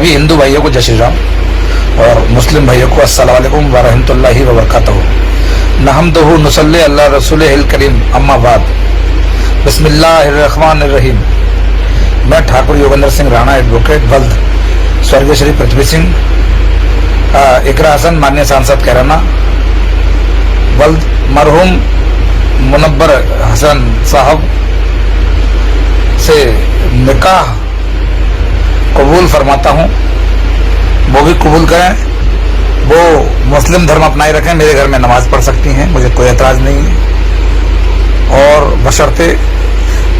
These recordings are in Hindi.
सभी हिंदू भाइयों को जय श्री राम और मुस्लिम भाइयों को अस्सलाम वालेकुम व रहमतुल्लाहि व बरकातहू। नहमदुहु नुसल्ली अला रसूलिहिल करीम, अम्मा बाद। बिस्मिल्लाहिर्रहमानिर्रहीम। मैं ठाकुर योगेंद्र सिंह राणा, एडवोकेट, बल्द, स्वर्गीय श्री पृथ्वी सिंह, इकरा हसन माननीय सांसद कैराना, बल्द, मरहूम मुनव्वर हसन साहब से निकाह कबूल फरमाता हूँ। वो भी कबूल करें, वो मुस्लिम धर्म अपनाए रखें, मेरे घर में नमाज पढ़ सकती हैं, मुझे कोई एतराज़ नहीं है। और बशर्ते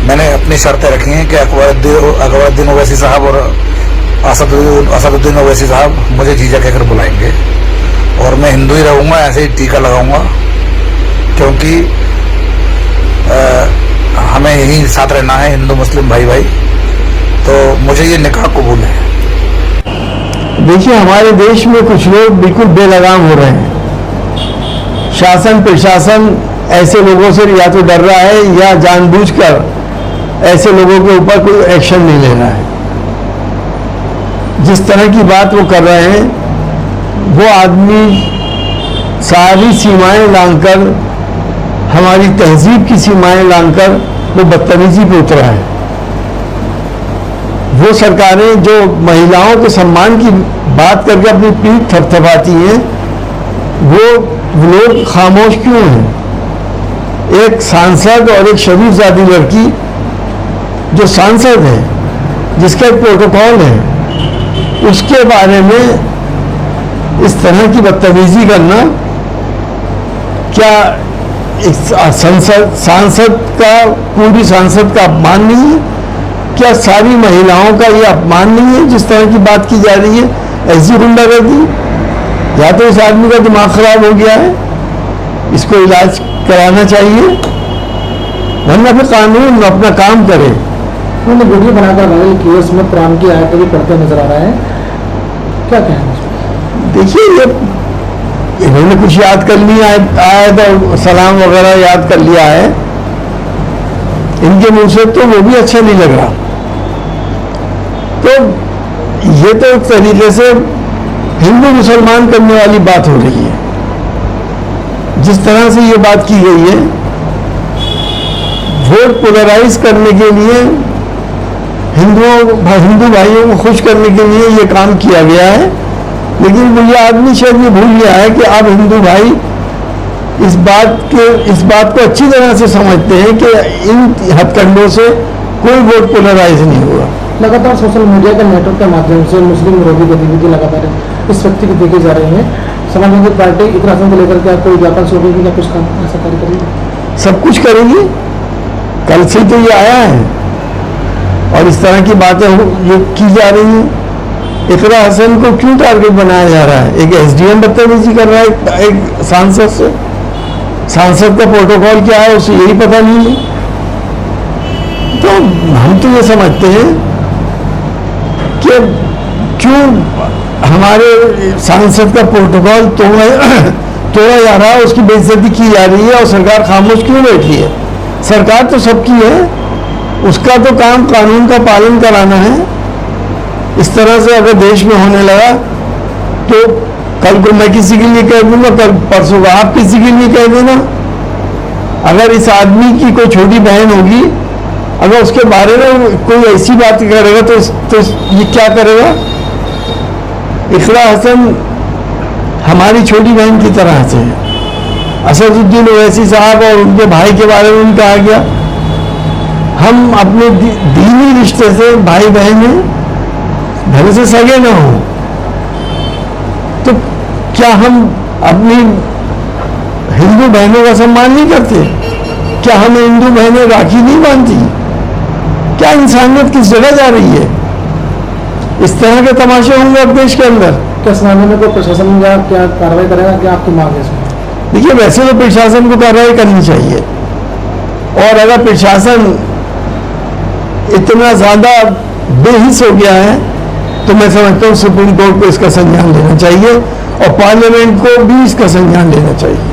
मैंने अपनी शर्तें रखी हैं कि अकबरुद्दीन ओवैसी साहब और असदुद्दीन ओवैसी साहब मुझे जीजा कहकर बुलाएंगे और मैं हिंदू ही रहूँगा, ऐसे ही टीका लगाऊंगा, क्योंकि हमें यही साथ रहना है, हिंदू मुस्लिम भाई भाई। तो मुझे ये निकाह कबूल है। देखिए, हमारे देश में कुछ लोग बिल्कुल बेलगाम हो रहे हैं। शासन प्रशासन ऐसे लोगों से या तो डर रहा है या जानबूझकर ऐसे लोगों के ऊपर कोई एक्शन नहीं ले रहा है। जिस तरह की बात वो कर रहे हैं, वो आदमी सारी सीमाएं लांघकर, हमारी तहजीब की सीमाएं लांघकर वो बदतमीजी पे उतरा है। वो सरकारें जो महिलाओं के सम्मान की बात करके अपनी पीठ थपथपाती हैं, वो लोग खामोश क्यों हैं? एक सांसद और एक शरीफजादी लड़की जो सांसद है, जिसका एक प्रोटोकॉल है, उसके बारे में इस तरह की बदतमीजी करना, क्या सांसद का, पूरी सांसद का अपमान नहीं है? क्या सारी महिलाओं का ये अपमान नहीं है जिस तरह की बात की जा रही है? ऐसी गुंडागर्दी, या तो इस आदमी का दिमाग खराब हो गया है, इसको इलाज कराना चाहिए, वरना फिर कानून अपना काम करे। उन्होंने वीडियो बनाकर वायरल किया, इसमें कुरान की आयतें भी पढ़ते नजर आ रहे हैं, क्या कहना? देखिए, ये इन्होंने कुछ याद कर लिया, आयत और सलाम वगैरह याद कर लिया है, इनके मुंह से तो वो भी अच्छा नहीं लग रहा। तो ये तो एक तरीके से हिंदू मुसलमान करने वाली बात हो रही है। जिस तरह से ये बात की गई है, वोट पोलराइज करने के लिए, हिंदू भाइयों को खुश करने के लिए ये काम किया गया है। लेकिन ये आदमी शायद ये भूल गया है कि अब हिंदू भाई इस बात को अच्छी तरह से समझते हैं कि इन हथकंडों से कोई वोट पोलराइज नहीं होगा। लगातार सोशल मीडिया के नेटवर्क के माध्यम से मुस्लिम विरोधी गतिविधि लगातार इस व्यक्ति की देखी जा रही है। समाजवादी पार्टी इकरा हसन को लेकर क्या कोई ज्ञापन सौंपेगी या कुछ काम ऐसा कार्य करेगी? सब कुछ करेगी। कल से तो ये आया है और इस तरह की बातें ये की जा रही हैं। इकरा हसन को क्यों टारगेट बनाया जा रहा है? एक एसडीएम बदतमीजी कर रहा है एक सांसद से। सांसद का प्रोटोकॉल क्या है उसे यही पता नहीं है। तो हम तो ये समझते हैं कि क्यों हमारे सांसद का प्रोटोकॉल तोड़ा जा रहा है, उसकी बेइज्जती की जा रही है और सरकार खामोश क्यों बैठी है? सरकार तो सबकी है, उसका तो काम कानून का पालन कराना है। इस तरह से अगर देश में होने लगा तो कल को मैं किसी के लिए कह दूंगा, कल परसों आप किसी के लिए कह देना। अगर इस आदमी की कोई छोटी बहन होगी, अगर उसके बारे में कोई ऐसी बात करेगा तो ये क्या करेगा? इकरा हसन हमारी छोटी बहन की तरह से है। असदुद्दीन ओवैसी साहब और उनके भाई के बारे में कहा गया, हम अपने दीनी रिश्ते से भाई बहन हैं, भले से सगे न हो, तो क्या हम अपनी हिंदू बहनों का सम्मान नहीं करते? क्या हम हिंदू बहनें राखी नहीं बांधती? क्या इंसानियत किस जगह जा रही है? इस तरह के तमाशे होंगे अब देश के अंदर। क्या इस मामले में कोई प्रशासन क्या कार्रवाई करेगा? क्या आपकी मांग है इसमें? देखिए, वैसे तो प्रशासन को कार्रवाई करनी चाहिए, और अगर प्रशासन इतना ज्यादा बेहिस हो गया है तो मैं समझता हूँ सुप्रीम कोर्ट को इसका संज्ञान लेना चाहिए और पार्लियामेंट को भी इसका संज्ञान लेना चाहिए।